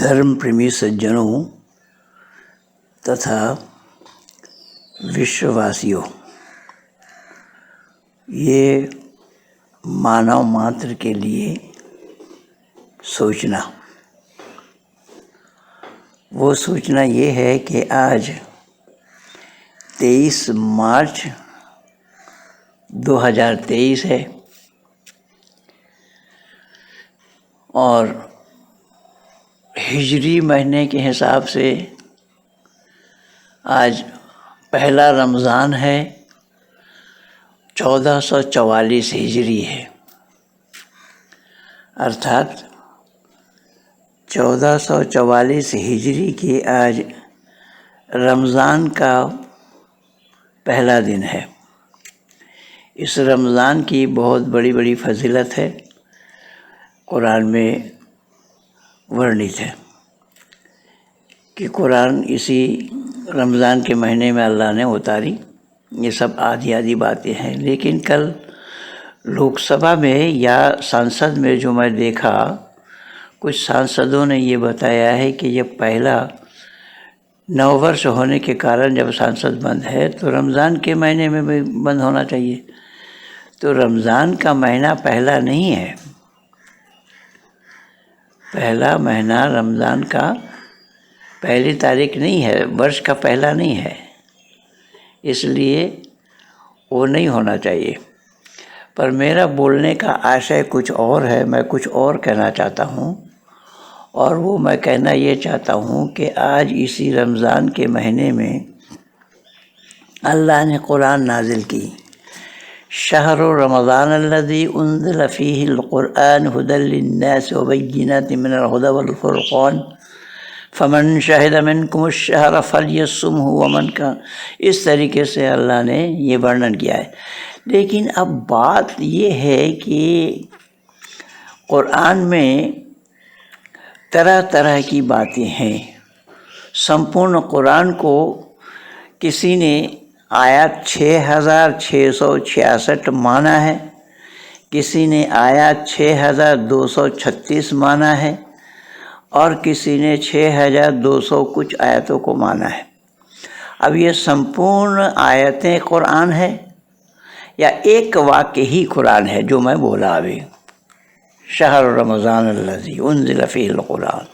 धर्म प्रेमी सज्जनों तथा विश्ववासियों, ये मानव मात्र के लिए सूचना, वो सूचना ये है कि आज 23 मार्च 2023 है और हिजरी महीने के हिसाब से आज पहला रमज़ान है। 1444 हिजरी है, अर्थात 1444 हिजरी की आज रमज़ान का पहला दिन है। इस रमज़ान की बहुत बड़ी बड़ी फजीलत है, कुरान में वर्णित है कि कुरान इसी रमज़ान के महीने में अल्लाह ने उतारी। ये सब आधी बातें हैं, लेकिन कल लोकसभा में या संसद में जो मैं देखा, कुछ सांसदों ने ये बताया है कि ये पहला नववर्ष होने के कारण जब संसद बंद है तो रमज़ान के महीने में भी बंद होना चाहिए। तो रमज़ान का महीना पहला नहीं है, पहला महीना रमज़ान का पहली तारीख नहीं है, वर्ष का पहला नहीं है, इसलिए वो नहीं होना चाहिए। पर मेरा बोलने का आशय कुछ और है, मैं कुछ और कहना चाहता हूँ। और वो मैं कहना ये चाहता हूँ कि आज इसी रमज़ान के महीने में अल्लाह ने कुरान नाजिल की। शहरु रमज़ान अल्लज़ी उन्ज़िल फ़ीहिल क़ुरआन हुदल लिन्नास व बय्यिनातिन मिनल हुदा वल फ़ुरक़ान फ़मन शहिद मिनकुमुश शहर फ़ल्यसुमहु वमन का, इस तरीके से अल्लाह ने ये वर्णन किया है। लेकिन अब बात ये है कि कुरान में तरह तरह की बातें हैं। संपूर्ण कुरान को किसी ने आयत 6666 माना है, किसी ने आयत 6236 माना है और किसी ने 6200 कुछ आयतों को माना है। अब ये संपूर्ण आयतें कुरान है या एक वाक्य ही कुरान है जो मैं बोला अभी, शहर रमज़ान अल्लज़ी उन्ज़िल फ़ीहिल क़ुरआन।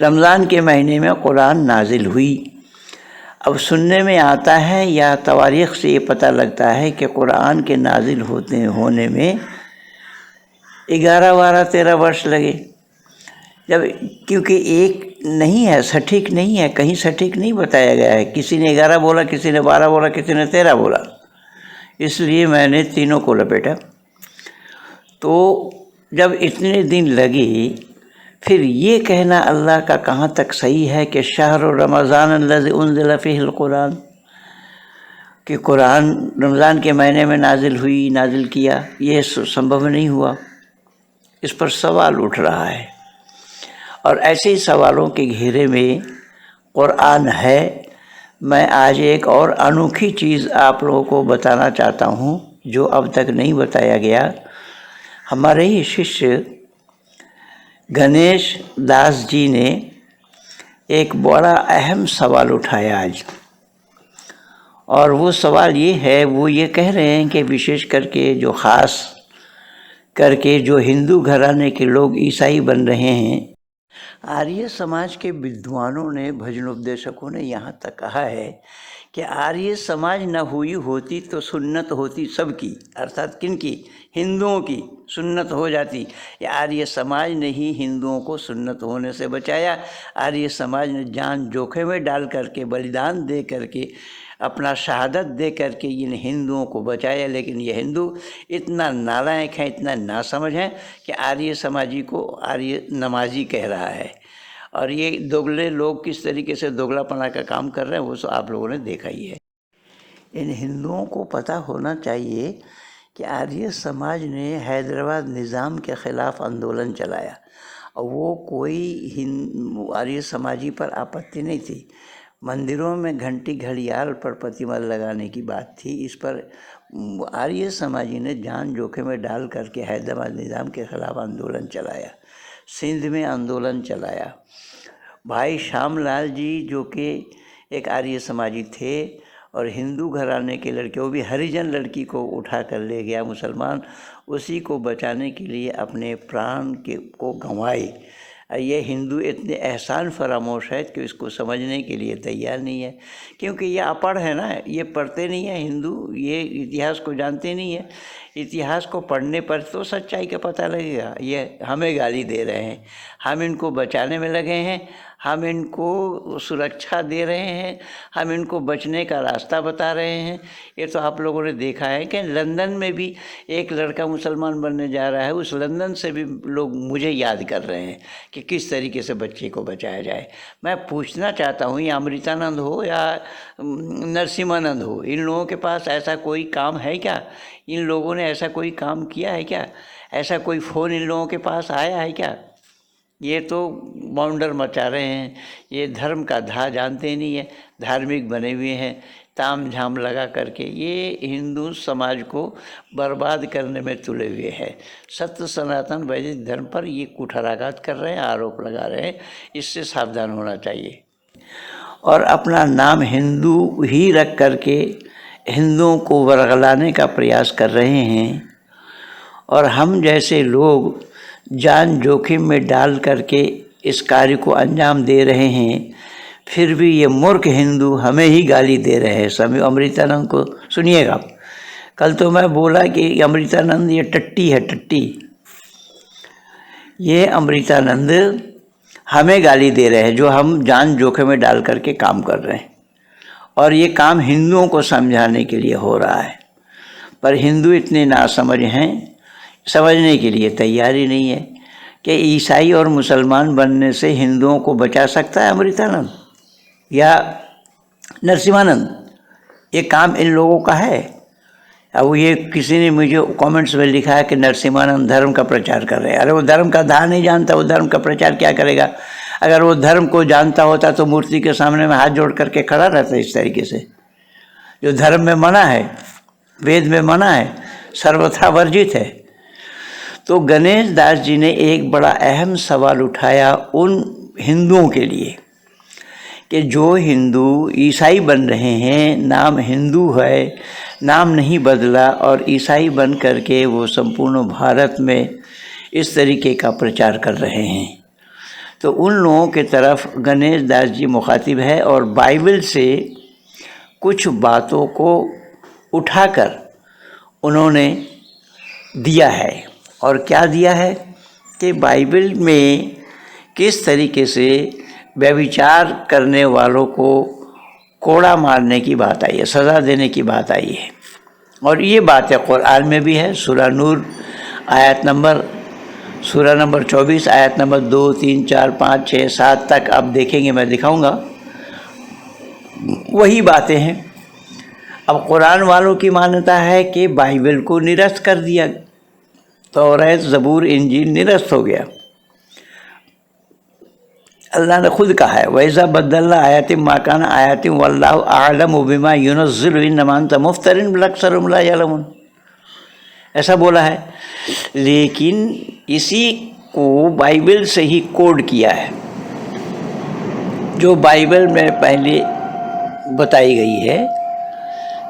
रमज़ान के महीने में कुरान नाजिल हुई। अब सुनने में आता है या तवारीख़ से ये पता लगता है कि कुरान के नाजिल होने में 11, 12, 13 वर्ष लगे। जब क्योंकि एक नहीं है, सटीक नहीं है, कहीं सटीक नहीं बताया गया है। किसी ने 11 बोला, किसी ने 12 बोला, किसी ने 13 बोला, इसलिए मैंने तीनों को लपेटा। तो जब इतने दिन लगे, फिर ये कहना अल्लाह का कहाँ तक सही है कि शहर रमज़ान अल्लज़ी उन्ज़िल फ़ीहिल क़ुरआन, कि कुरान रमज़ान के महीने में नाजिल किया, ये संभव नहीं हुआ। इस पर सवाल उठ रहा है और ऐसे ही सवालों के घेरे में कुरान है। मैं आज एक और अनोखी चीज़ आप लोगों को बताना चाहता हूँ जो अब तक नहीं बताया गया। हमारे ही शिष्य गणेश दास जी ने एक बड़ा अहम सवाल उठाया आज, और वो सवाल ये है, वो ये कह रहे हैं कि विशेष करके जो ख़ास करके जो हिंदू घराने के लोग ईसाई बन रहे हैं, आर्य समाज के विद्वानों ने, भजनोपदेशकों ने यहाँ तक कहा है कि आर्य समाज न हुई होती तो सुन्नत होती सबकी, अर्थात किनकी? हिंदुओं की सुन्नत हो जाती। या आर्य समाज ने ही हिंदुओं को सुन्नत होने से बचाया। आर्य समाज ने जान जोखिम में डाल करके, बलिदान दे करके, अपना शहादत दे करके इन हिंदुओं को बचाया। लेकिन ये हिंदू इतना नालायक हैं, इतना नासमझ हैं कि आर्य समाजी को आर्य नमाजी कह रहा है। और ये दोगले लोग किस तरीके से दोगलापना का काम कर रहे हैं वो तो आप लोगों ने देखा ही है। इन हिंदुओं को पता होना चाहिए कि आर्य समाज ने हैदराबाद निज़ाम के ख़िलाफ़ आंदोलन चलाया और वो कोई आर्य समाजी पर आपत्ति नहीं थी। मंदिरों में घंटी घड़ियाल पर प्रतिमा लगाने की बात थी। इस पर आर्य समाजी ने जान जोखिम में डाल करके हैदराबाद निज़ाम के ख़िलाफ़ आंदोलन चलाया। सिंध में आंदोलन चलाया। भाई श्यामलाल जी जो कि एक आर्य समाजी थे और हिंदू घराने के लड़के, वो भी हरिजन लड़की को उठा कर ले गया मुसलमान, उसी को बचाने के लिए अपने प्राण को गंवाए। ये हिंदू इतने एहसान फरामोश है कि इसको समझने के लिए तैयार नहीं है, क्योंकि ये अपढ़ है ना, ये पढ़ते नहीं है हिंदू, ये इतिहास को जानते नहीं है। इतिहास को पढ़ने पर तो सच्चाई का पता लगेगा। ये हमें गाली दे रहे हैं, हम इनको बचाने में लगे हैं, हम इनको सुरक्षा दे रहे हैं, हम इनको बचने का रास्ता बता रहे हैं। ये तो आप लोगों ने देखा है कि लंदन में भी एक लड़का मुसलमान बनने जा रहा है, उस लंदन से भी लोग मुझे याद कर रहे हैं कि किस तरीके से बच्चे को बचाया जाए। मैं पूछना चाहता हूँ, ये अमृतानंद हो या नरसिम्हानंद हो, इन लोगों के पास ऐसा कोई काम है क्या? इन लोगों ने ऐसा कोई काम किया है क्या? ऐसा कोई फ़ोन इन लोगों के पास आया है क्या? ये तो बाउंडर मचा रहे हैं, ये धर्म का धा जानते नहीं है, धार्मिक बने हुए हैं, ताम झाम लगा करके ये हिंदू समाज को बर्बाद करने में तुले हुए हैं। सत्य सनातन वैदिक धर्म पर ये कुठाराघात कर रहे हैं, आरोप लगा रहे हैं, इससे सावधान होना चाहिए। और अपना नाम हिंदू ही रख करके हिंदुओं को वर्गलाने का प्रयास कर रहे हैं, और हम जैसे लोग जान जोखिम में डाल करके इस कार्य को अंजाम दे रहे हैं, फिर भी ये मूर्ख हिंदू हमें ही गाली दे रहे हैं। स्वामी अमृतानंद को सुनिएगा, कल तो मैं बोला कि अमृतानंद ये टट्टी है, टट्टी। ये अमृतानंद हमें गाली दे रहे हैं जो हम जान जोखिम में डाल करके काम कर रहे हैं, और ये काम हिंदुओं को समझाने के लिए हो रहा है। पर हिंदू इतने नासमझ हैं, समझने के लिए तैयारी नहीं है कि ईसाई और मुसलमान बनने से हिंदुओं को बचा सकता है अमृतानंद या नरसिम्हानंद। ये काम इन लोगों का है। अब ये किसी ने मुझे कमेंट्स में लिखा है कि नरसिम्हानंद धर्म का प्रचार कर रहे हैं। अरे वो धर्म का धा नहीं जानता, वो धर्म का प्रचार क्या करेगा? अगर वो धर्म को जानता होता तो मूर्ति के सामने में हाथ जोड़ करके खड़ा रहता इस तरीके से। जो धर्म में मना है, वेद में मना है, सर्वथा वर्जित है। तो गणेश दास जी ने एक बड़ा अहम सवाल उठाया उन हिंदुओं के लिए कि जो हिंदू ईसाई बन रहे हैं, नाम हिंदू है, नाम नहीं बदला, और ईसाई बन करके वो संपूर्ण भारत में इस तरीके का प्रचार कर रहे हैं। तो उन लोगों के तरफ गणेश दास जी मुखातिब है और बाइबल से कुछ बातों को उठाकर उन्होंने दिया है। और क्या दिया है कि बाइबल में किस तरीके से व्यभिचार करने वालों को कोड़ा मारने की बात आई है, सज़ा देने की बात आई है। और ये बात है कुरान में भी है। सूरह नूर सूरह नंबर 24 आयत नंबर 2, 3, 4, 5, 6, 7 तक आप देखेंगे, मैं दिखाऊंगा, वही बातें हैं। अब कुरान वालों की मान्यता है कि बाइबल को निरस्त कर दिया, तौरात, ज़बूर, इंजील निरस्त हो गया। अल्लाह ने खुद कहा है, वैज़ा बदलना आयातिम माकाना आयातिम वल्लाहु आलमु बिमा युनज़्ज़िलु इन्नमा अंत मुफ्तरिन बल अक्सरुहुम ला यअलमून, ऐसा बोला है। लेकिन इसी को बाइबल से ही कोड किया है। जो बाइबल में पहले बताई गई है,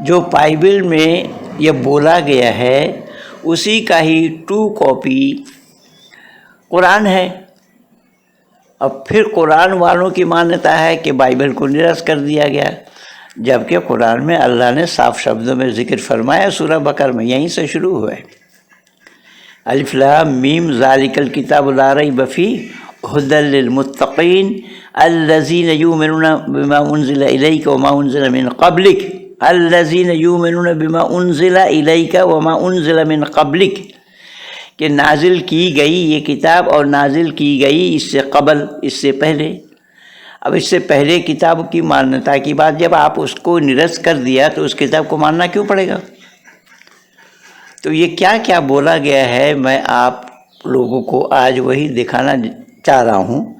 जो बाइबल में यह बोला गया है, उसी का ही 2 कॉपी कुरान है। अब फिर कुरान वालों की मान्यता है कि बाइबल को निरस्त कर दिया गया, जबकि कुरान में अल्लाह ने साफ शब्दों में जिक्र फरमाया। सूरह बकर में यहीं से शुरू हुआ है, अलिफ लाम मीम ज़ालिकल किताबु ला रैब फ़ीह हुदल लिल मुत्तक़ीन अल्लज़ीना युमिनूना बिमा उन्ज़िला इलैका वमा उन्ज़िला मिन क़ब्लिक अल्लज़ीना युमिनूना बिमा उन्ज़िला इलैका वमा उन्ज़िला मिन क़ब्लिक, कि नाजिल की गई ये किताब और नाजिल की गई इससे कबल, इससे पहले। अब इससे पहले किताब की मान्यता की बात जब आप उसको निरस्त कर दिया तो उस किताब को मानना क्यों पड़ेगा? तो ये क्या क्या बोला गया है, मैं आप लोगों को आज वही दिखाना चाह रहा हूँ।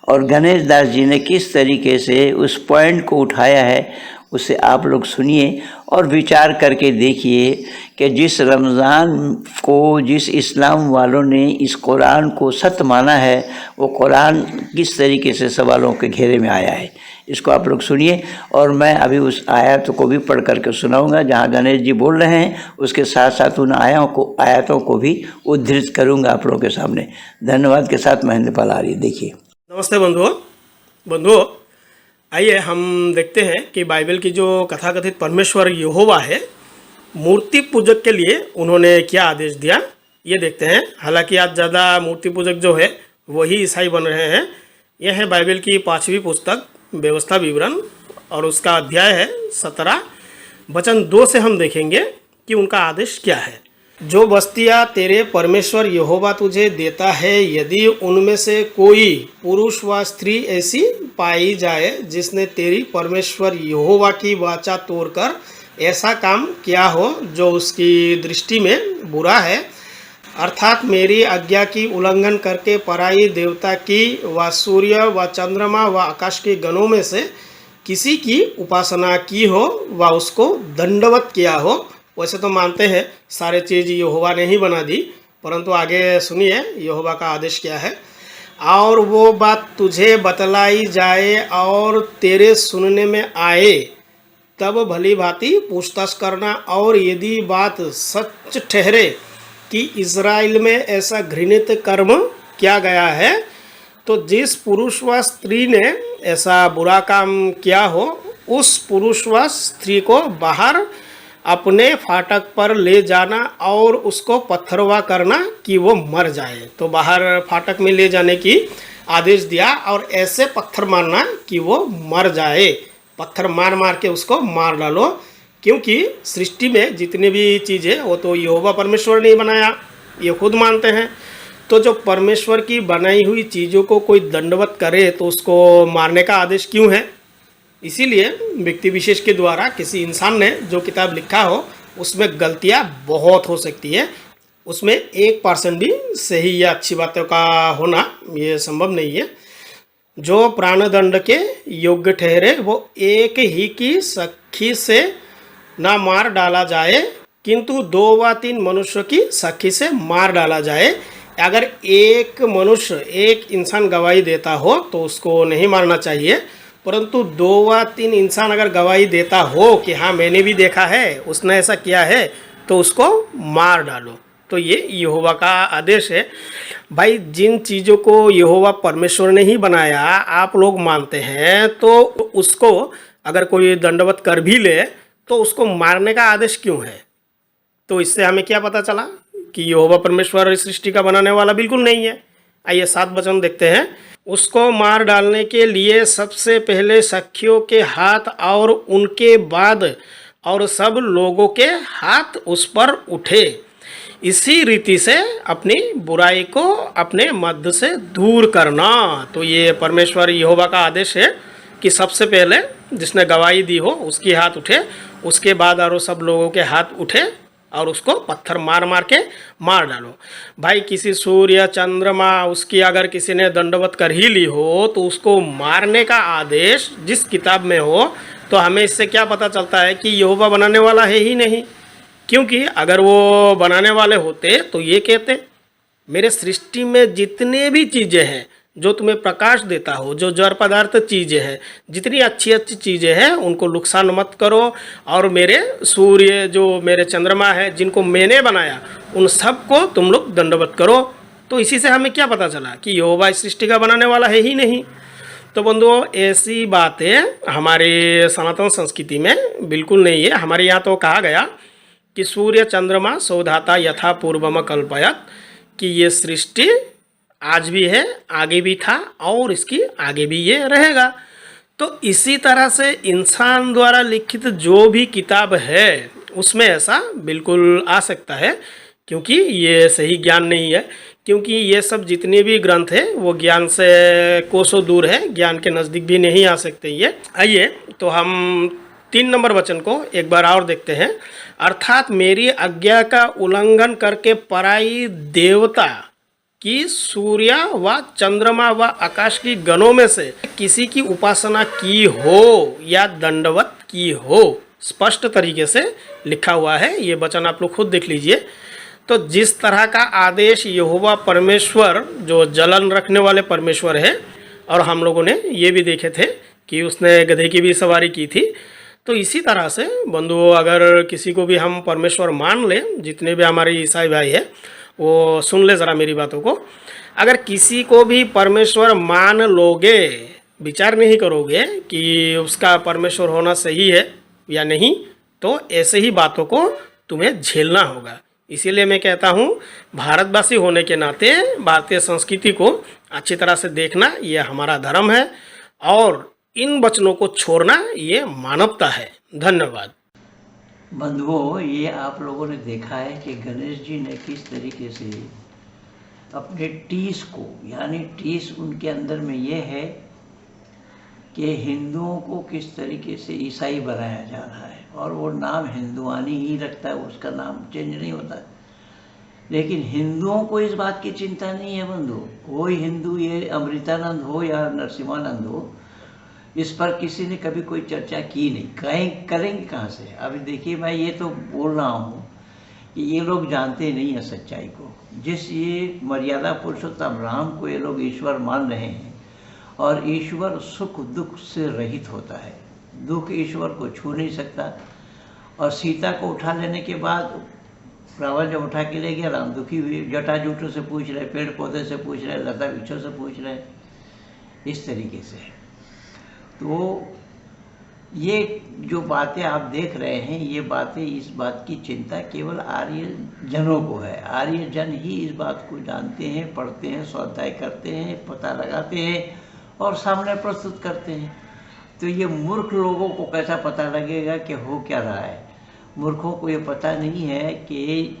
और गणेश दास जी ने किस तरीके से उस पॉइंट को उठाया है उसे आप लोग सुनिए और विचार करके देखिए कि जिस रमज़ान को जिस इस्लाम वालों ने इस कुरान को सत्य माना है, वो कुरान किस तरीके से सवालों के घेरे में आया है। इसको आप लोग सुनिए और मैं अभी उस आयत को भी पढ़ करके सुनाऊंगा जहाँ गणेश जी बोल रहे हैं, उसके साथ साथ उन आयतों को भी उद्धृत करूंगा आप लोगों के सामने। धन्यवाद के साथ महेंद्र पाल आर्य। देखिए। नमस्ते बंधुओं, आइए हम देखते हैं कि बाइबल की जो कथाकथित परमेश्वर यहोवा है, मूर्ति पूजक के लिए उन्होंने क्या आदेश दिया, ये देखते हैं। हालांकि आज ज़्यादा मूर्ति पूजक जो है वही ईसाई बन रहे हैं। यह है बाइबल की 5वीं पुस्तक व्यवस्था विवरण और उसका अध्याय है 17 वचन 2 से हम देखेंगे कि उनका आदेश क्या है। जो बस्तियाँ तेरे परमेश्वर यहोवा तुझे देता है, यदि उनमें से कोई पुरुष व स्त्री ऐसी पाई जाए जिसने तेरी परमेश्वर यहोवा की वाचा तोड़कर ऐसा काम किया हो जो उसकी दृष्टि में बुरा है, अर्थात मेरी आज्ञा की उल्लंघन करके पराई देवता की व सूर्य व चंद्रमा व आकाश के गणों में से किसी की उपासना की हो व उसको दंडवत किया हो। वैसे तो मानते हैं सारे चीज़ यहोवा ने ही बना दी, परंतु आगे सुनिए यहोवा का आदेश क्या है। और वो बात तुझे बतलाई जाए और तेरे सुनने में आए, तब भली भांति पूछताछ करना। और यदि बात सच ठहरे कि इज़राइल में ऐसा घृणित कर्म किया गया है, तो जिस पुरुष व स्त्री ने ऐसा बुरा काम किया हो, उस पुरुष व स्त्री को बाहर अपने फाटक पर ले जाना और उसको पत्थरवा करना कि वो मर जाए। तो बाहर फाटक में ले जाने की आदेश दिया और ऐसे पत्थर मारना कि वो मर जाए। पत्थर मार मार के उसको मार डालो, क्योंकि सृष्टि में जितनी भी चीज़ें वो तो यहोवा परमेश्वर ने बनाया, ये खुद मानते हैं। तो जो परमेश्वर की बनाई हुई चीज़ों को कोई दंडवत करे तो उसको मारने का आदेश क्यों है? इसीलिए व्यक्ति विशेष के द्वारा किसी इंसान ने जो किताब लिखा हो उसमें गलतियां बहुत हो सकती है। उसमें 1% भी सही या अच्छी बातों का होना ये संभव नहीं है। जो प्राणदंड के योग्य ठहरे वो एक ही की सखी से ना मार डाला जाए, किंतु 2 व 3 मनुष्य की सखी से मार डाला जाए। अगर एक मनुष्य एक इंसान गवाही देता हो तो उसको नहीं मारना चाहिए, परंतु 2 व 3 इंसान अगर गवाही देता हो कि हाँ मैंने भी देखा है, उसने ऐसा किया है, तो उसको मार डालो। तो ये यहोवा का आदेश है। भाई जिन चीज़ों को यहोवा परमेश्वर ने ही बनाया आप लोग मानते हैं, तो उसको अगर कोई दंडवत कर भी ले तो उसको मारने का आदेश क्यों है? तो इससे हमें क्या पता चला कि यहोवा परमेश्वर इस सृष्टि का बनाने वाला बिल्कुल नहीं है। आइए 7 वचन देखते हैं। उसको मार डालने के लिए सबसे पहले सखियों के हाथ और उनके बाद और सब लोगों के हाथ उस पर उठे। इसी रीति से अपनी बुराई को अपने मध्य से दूर करना। तो ये परमेश्वर यहोवा का आदेश है कि सबसे पहले जिसने गवाही दी हो उसके हाथ उठे, उसके बाद और सब लोगों के हाथ उठे और उसको पत्थर मार मार के मार डालो। भाई किसी सूर्य चंद्रमा उसकी अगर किसी ने दंडवत कर ही ली हो तो उसको मारने का आदेश जिस किताब में हो, तो हमें इससे क्या पता चलता है कि यहोवा बनाने वाला है ही नहीं। क्योंकि अगर वो बनाने वाले होते तो ये कहते मेरे सृष्टि में जितने भी चीज़ें हैं जो तुम्हें प्रकाश देता हो, जो जड़ पदार्थ चीज़ें हैं, जितनी अच्छी अच्छी चीज़ें हैं उनको नुकसान मत करो, और मेरे सूर्य जो मेरे चंद्रमा है जिनको मैंने बनाया उन सबको तुम लोग दंडवत करो। तो इसी से हमें क्या पता चला कि यहोवा इस सृष्टि का बनाने वाला है ही नहीं। तो बंधुओं ऐसी बातें हमारे सनातन संस्कृति में बिल्कुल नहीं है। हमारे यहाँ तो कहा गया कि सूर्य चंद्रमा सौधाता यथा पूर्वम कल्पयत, कि ये सृष्टि आज भी है, आगे भी था और इसकी आगे भी ये रहेगा। तो इसी तरह से इंसान द्वारा लिखित जो भी किताब है उसमें ऐसा बिल्कुल आ सकता है, क्योंकि ये सही ज्ञान नहीं है। क्योंकि ये सब जितने भी ग्रंथ है वो ज्ञान से कोसों दूर है, ज्ञान के नज़दीक भी नहीं आ सकते ये। आइए तो हम 3 नंबर वचन को एक बार और देखते हैं। अर्थात मेरी आज्ञा का उल्लंघन करके पराई देवता कि सूर्य व चंद्रमा व आकाश की गणों में से किसी की उपासना की हो या दंडवत की हो, स्पष्ट तरीके से लिखा हुआ है। ये वचन आप लोग खुद देख लीजिए। तो जिस तरह का आदेश यहोवा परमेश्वर जो जलन रखने वाले परमेश्वर है, और हम लोगों ने ये भी देखे थे कि उसने गधे की भी सवारी की थी, तो इसी तरह से बंधुओं अगर किसी को भी हम परमेश्वर मान लें, जितने भी हमारे ईसाई भाई है वो सुन ले ज़रा मेरी बातों को। अगर किसी को भी परमेश्वर मान लोगे, विचार नहीं करोगे कि उसका परमेश्वर होना सही है या नहीं, तो ऐसे ही बातों को तुम्हें झेलना होगा। इसीलिए मैं कहता हूँ भारतवासी होने के नाते भारतीय संस्कृति को अच्छी तरह से देखना ये हमारा धर्म है, और इन वचनों को छोड़ना ये मानवता है। धन्यवाद। बंधुओं, ये आप लोगों ने देखा है कि गणेश जी ने किस तरीके से अपने टीस को, यानी टीस उनके अंदर में ये है कि हिंदुओं को किस तरीके से ईसाई बनाया जा रहा है, और वो नाम हिंदुआनी ही रखता है, उसका नाम चेंज नहीं होता। लेकिन हिंदुओं को इस बात की चिंता नहीं है बंधु, कोई हिंदू, ये अमृतानंद हो या नरसिम्हानंद हो, इस पर किसी ने कभी कोई चर्चा की नहीं। करेंगे कहाँ से? अभी देखिए, मैं ये तो बोल रहा हूँ कि ये लोग जानते नहीं हैं सच्चाई को। जिस ये मर्यादा पुरुषोत्तम राम को ये लोग ईश्वर मान रहे हैं, और ईश्वर सुख दुख से रहित होता है, दुख ईश्वर को छू नहीं सकता। और सीता को उठा लेने के बाद रावण जब उठा के ले गया, राम दुखी हुए, जटा जूटों से पूछ रहे, पेड़ पौधे से पूछ रहे, लता वृक्षों से पूछ रहे, इस तरीके से। तो ये जो बातें आप देख रहे हैं, ये बातें, इस बात की चिंता केवल आर्य जनों को है। आर्य जन ही इस बात को जानते हैं, पढ़ते हैं, स्वाध्याय करते हैं, पता लगाते हैं और सामने प्रस्तुत करते हैं। तो ये मूर्ख लोगों को कैसा पता लगेगा कि हो क्या रहा है? मूर्खों को ये पता नहीं है कि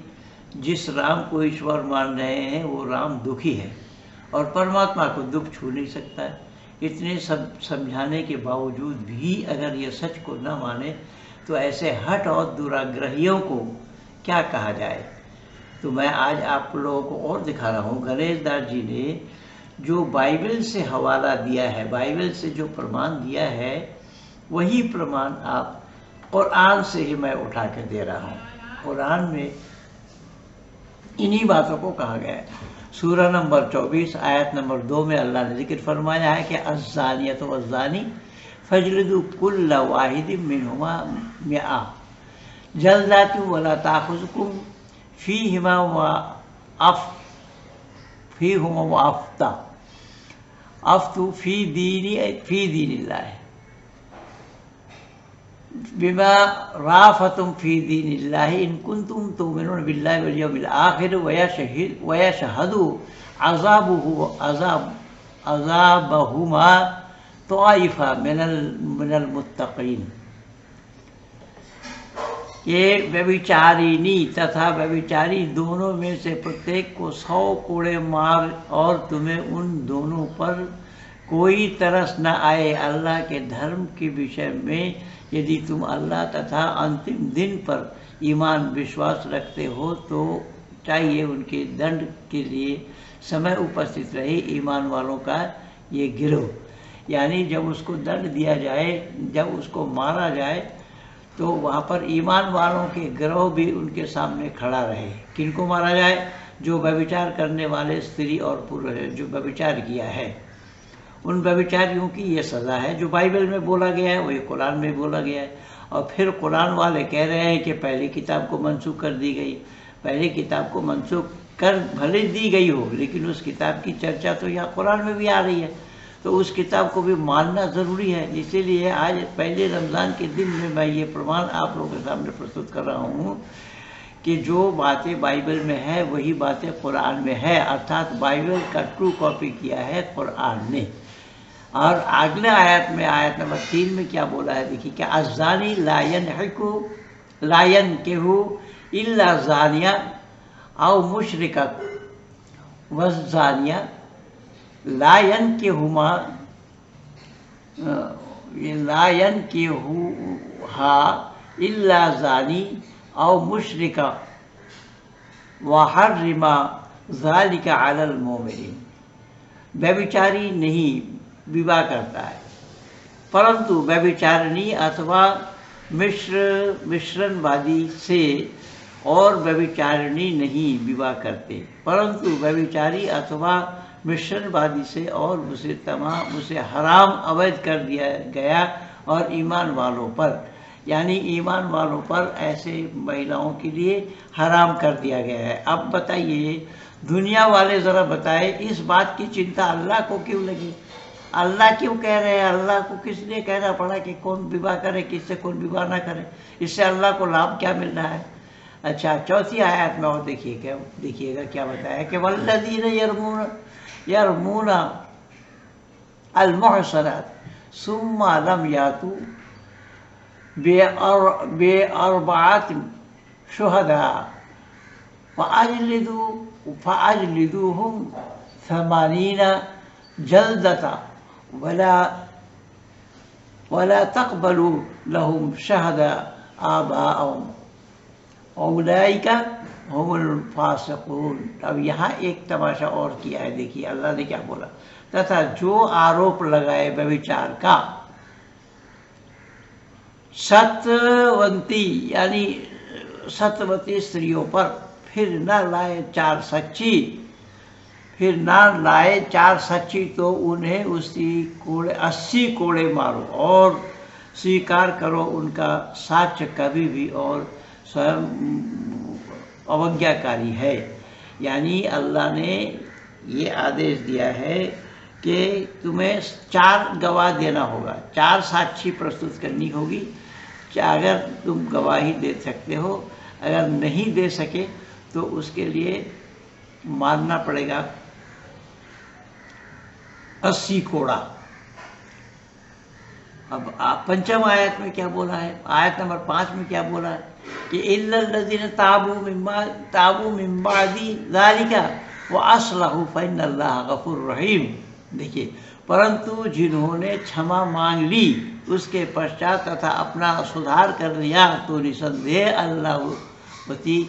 जिस राम को ईश्वर मान रहे हैं वो राम दुखी है, और परमात्मा को दुख छू नहीं सकता है। इतने सब समझाने के बावजूद भी अगर ये सच को न माने, तो ऐसे हठ और दुराग्रहियों को क्या कहा जाए? तो मैं आज आप लोगों को और दिखा रहा हूँ, गणेश दास जी ने जो बाइबल से हवाला दिया है, बाइबल से जो प्रमाण दिया है, वही प्रमाण आप कुरान से ही मैं उठा के दे रहा हूँ। कुरान में इन्हीं बातों को कहा गया है। सूरह नंबर 24 आयत नंबर 2 में अल्लाह ने जिक्र फरमाया है कि अज़्ज़ानियत वज़्ज़ानी फजलिदू कुल्ल वाहिदिम मिनहुमा मिआ जल्दातु वला ताखुज़ुकुम फ़ीहिमा व अफ़्तू फ़ी दीनिल्लाह बिमा राफ़तुम फ़ी दीनिल्लाह इन कुंतुम तुमिनून बिल्लाहि वल यौमिल आखिर व यशहदु अज़ाबहुमा ताइफ़ा मिनल मुत्तक़ीन। ये व्यभिचारिणी तथा व्यभिचारी दोनों में से प्रत्येक को 100 कोड़े मार, और तुम्हें उन दोनों पर कोई तरस न आए अल्लाह के धर्म के विषय में, यदि तुम अल्लाह तथा अंतिम दिन पर ईमान विश्वास रखते हो। तो चाहिए उनके दंड के लिए समय उपस्थित रहे ईमान वालों का ये गिरोह, यानी जब उसको दंड दिया जाए, जब उसको मारा जाए, तो वहाँ पर ईमान वालों के गिरोह भी उनके सामने खड़ा रहे। किनको मारा जाए? जो व्यभिचार करने वाले स्त्री और पुरुष है, जो व्यभिचार किया है, उन व्यभिचारियों की ये सज़ा है। जो बाइबल में बोला गया है वही कुरान में बोला गया है। और फिर कुरान वाले कह रहे हैं कि पहली किताब को मनसूख कर दी गई। पहली किताब को मनसूख कर भले दी गई हो, लेकिन उस किताब की चर्चा तो यहाँ कुरान में भी आ रही है, तो उस किताब को भी मानना ज़रूरी है। इसीलिए आज पहले रमज़ान के दिन में मैं ये प्रमाण आप लोगों के सामने प्रस्तुत कर रहा हूँ कि जो बातें बाइबल में है वही बातें कुरान में है, अर्थात बाइबल का ट्रू कॉपी किया है कुरान ने। और अगले आयत में, आयत नंबर 3 में क्या बोला है देखिए, क्या अज़्ज़ानी लायन केहू इल्ला ज़ानिया औ मुशरिका वज़्ज़ानिया लायन केहुहा इल्ला ज़ानी औ मुशरिका वहर्रिमा ज़ालिका अलल मोमिनीन। व्यभिचारी नहीं विवाह करता है, परंतु व्यभिचारिणी अथवा मिश्रणवादी से और व्यभिचारिणी नहीं विवाह करते, परंतु व्यभिचारी अथवा मिश्रणवादी से और उसे हराम अवैध कर दिया गया। और ईमान वालों पर, यानी ईमान वालों पर ऐसे महिलाओं के लिए हराम कर दिया गया है। अब बताइए, दुनिया वाले ज़रा बताए, इस बात की चिंता अल्लाह को क्यों लगी? अल्लाह क्यों कह रहे हैं? अल्लाह को किसने कहना पड़ा कि कौन विवाह करे, किससे कौन विवाह ना करे? इससे अल्लाह को लाभ क्या मिल रहा है? अच्छा, चौथी आयत में और देखिएगा क्या बताया कि वल्लज़ीन यरमून अल-मुहसनात सुम्मा लम यातू बेअरबात शुहदा फ़अजलिदूहुम 80 जल्दता वला तक़बलू लहुम शहदा आबाअहुम औलाइका हुमुल फासिकून। अब यहाँ एक तमाशा और किया है, देखिए अल्लाह ने क्या बोला। तथा जो आरोप लगाए व्यभिचार का सत्यवती यानी सत्यवती स्त्रियों पर, फिर न लाए चार सच्ची तो उन्हें 80 कोड़े मारो और स्वीकार करो उनका साक्ष्य कभी भी और स्वयं अवज्ञाकारी है। यानी अल्लाह ने ये आदेश दिया है कि तुम्हें 4 गवाह देना होगा, 4 साक्षी प्रस्तुत करनी होगी। अगर तुम गवाही दे सकते हो, अगर नहीं दे सके तो उसके लिए मारना पड़ेगा 80 कोड़ा। अब पंचम आयत में क्या बोला है? आयत नंबर 5 में क्या बोला है कि इल्लल्लज़ीना ताबू मिन बादी ज़ालिका व अस्लहू फ़इन्नल्लाहा गफ़ूरुर रहीम। देखिए, परंतु जिन्होंने क्षमा मांग ली उसके पश्चात तथा अपना सुधार कर लिया तो निसंदेह अल्लाह पति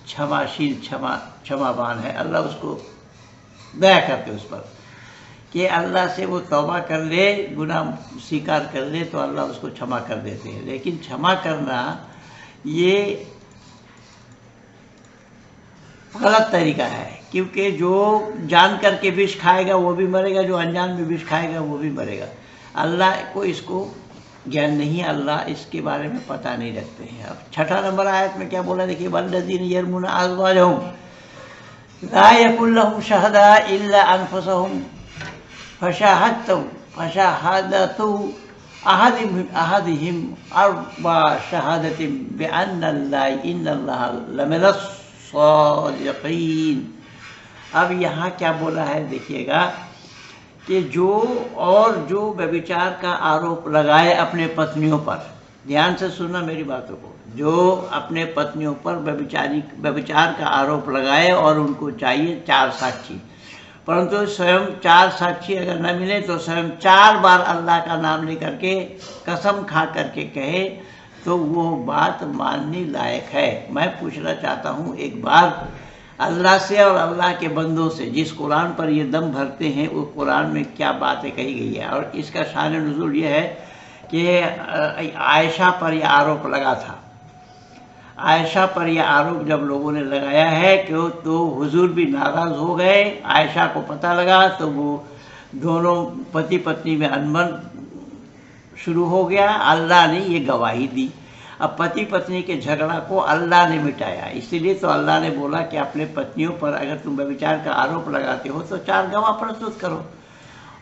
क्षमाशील क्षमावान है। अल्लाह उसको दया करते उस पर कि अल्लाह से वो तौबा कर ले, गुनाह स्वीकार कर ले तो अल्लाह उसको क्षमा कर देते हैं। लेकिन क्षमा करना ये गलत तरीका है, क्योंकि जो जान करके विष खाएगा वो भी मरेगा, जो अनजान में विष खाएगा वो भी मरेगा। अल्लाह को इसको ज्ञान नहीं, अल्लाह इसके बारे में पता नहीं रखते हैं। अब 6 नंबर आयत में क्या बोला, देखिए वल्लज़ीना यरमूना अज़वाजहुम ला यकुल लहुम शहदा इल्ला अनफुसहुम फशहादतु अहदिहिम अर्बा शहादतिन बिअन्नल्लाहा लमिनस सादिक़ीन। अब यहाँ क्या बोला है देखिएगा कि जो व्यभिचार का आरोप लगाए अपने पत्नियों पर, ध्यान से सुनना मेरी बातों को, जो अपने पत्नियों पर व्यभिचार का आरोप लगाए और उनको चाहिए 4 साक्षी, परंतु स्वयं 4 साक्षी अगर न मिले तो स्वयं 4 बार अल्लाह का नाम लेकर के कसम खा करके कहे तो वो बात मानने लायक है। मैं पूछना चाहता हूँ एक बार अल्लाह से और अल्लाह के बंदों से, जिस कुरान पर ये दम भरते हैं उस कुरान में क्या बातें कही गई है। और इसका शान नुज़ूल ये है कि आयशा पर यह आरोप लगा था। आयशा पर यह आरोप जब लोगों ने लगाया है कि तो हुजूर भी नाराज़ हो गए। आयशा को पता लगा तो वो दोनों पति पत्नी में अनबन शुरू हो गया। अल्लाह ने ये गवाही दी। अब पति पत्नी के झगड़ा को अल्लाह ने मिटाया, इसीलिए तो अल्लाह ने बोला कि अपने पत्नियों पर अगर तुम व्यभिचार का आरोप लगाते हो तो 4 गवाह प्रस्तुत करो,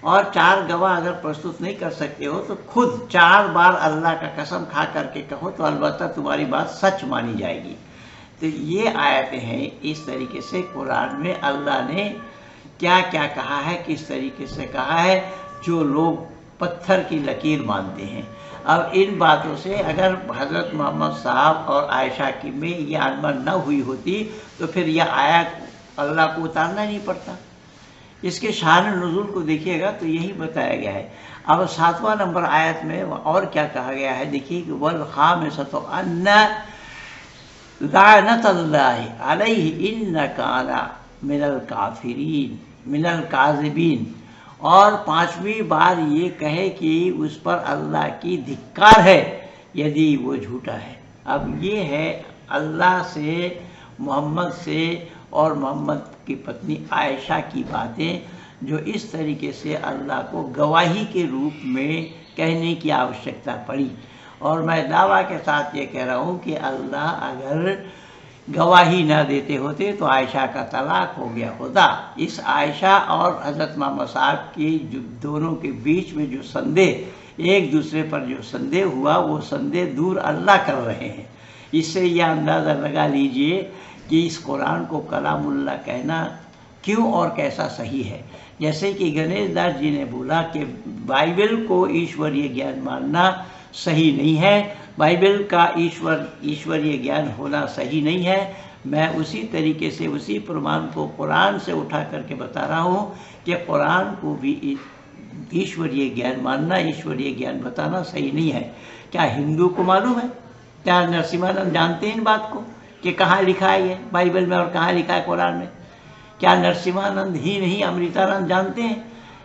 और 4 गवाह अगर प्रस्तुत नहीं कर सकते हो तो खुद 4 बार अल्लाह का कसम खा करके कहो तो अलबत्ता तुम्हारी बात सच मानी जाएगी। तो ये आयतें हैं, इस तरीके से कुरान में अल्लाह ने क्या क्या कहा है, किस तरीके से कहा है, जो लोग पत्थर की लकीर मानते हैं। अब इन बातों से अगर हज़रत मोहम्मद साहब और आयशा की में ये अनबन न हुई होती तो फिर यह आयत अल्लाह को उतारना नहीं पड़ता। इसके शान नुज़ूल को देखिएगा तो यही बताया गया है। अब 7वां नंबर आयत में और क्या कहा गया है देखिए कि वल खामिसतु अन्ना लानतुल्लाहि अलैहि इन्ना काना मिनल काफिरीन मिनल काज़िबीन। और 5वीं बार ये कहे कि उस पर अल्लाह की धिक्कार है यदि वो झूठा है। अब ये है अल्लाह से, मोहम्मद से और मोहम्मद की पत्नी आयशा की बातें, जो इस तरीके से अल्लाह को गवाही के रूप में कहने की आवश्यकता पड़ी। और मैं दावा के साथ ये कह रहा हूँ कि अल्लाह अगर गवाही ना देते होते तो आयशा का तलाक हो गया होता। इस आयशा और हज़रत मोहम्मद साहब की जो दोनों के बीच में जो संदेह, एक दूसरे पर जो संदेह हुआ, वो संदेह दूर अल्लाह कर रहे हैं। इससे यह अंदाज़ा लगा लीजिए कि इस कुरान को कलामुल्लाह कहना क्यों और कैसा सही है। जैसे कि गणेश दास जी ने बोला कि बाइबल को ईश्वरीय ज्ञान मानना सही नहीं है, बाइबल का ईश्वरीय ज्ञान होना सही नहीं है। मैं उसी तरीके से उसी प्रमाण को कुरान से उठा करके बता रहा हूँ कि कुरान को भी ईश्वरीय ज्ञान मानना, ईश्वरीय ज्ञान बताना सही नहीं है। क्या हिंदू को मालूम है? क्या नरसिम्हानंद जानते हैं इन बात को कि कहाँ लिखा है ये बाइबल में और कहाँ लिखा है कुरान में? क्या नरसिम्हानंद ही नहीं, अमृतानंद जानते हैं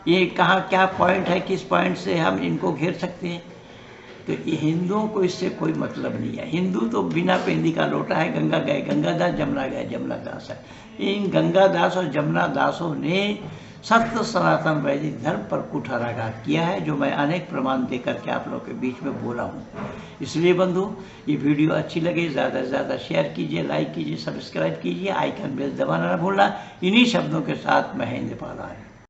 ये कहाँ क्या पॉइंट है, किस पॉइंट से हम इनको घेर सकते हैं? तो ये हिंदुओं को इससे कोई मतलब नहीं है। हिंदू तो बिना पेंदी का लोटा है, गंगा गए गंगादास, जमुना गए जमुनादास है। इन गंगादास और जमुना दासों ने सत्य सनातन वैदिक धर्म पर कुठाराघात किया है, जो मैं अनेक प्रमाण दे करके आप लोगों के बीच में बोला हूँ। इसलिए बंधु, ये वीडियो अच्छी लगे ज़्यादा से ज़्यादा शेयर कीजिए, लाइक कीजिए, सब्सक्राइब कीजिए, आइकन बेल दबाना ना भूलना। इन्हीं शब्दों के साथ मैं हिंद पाला है।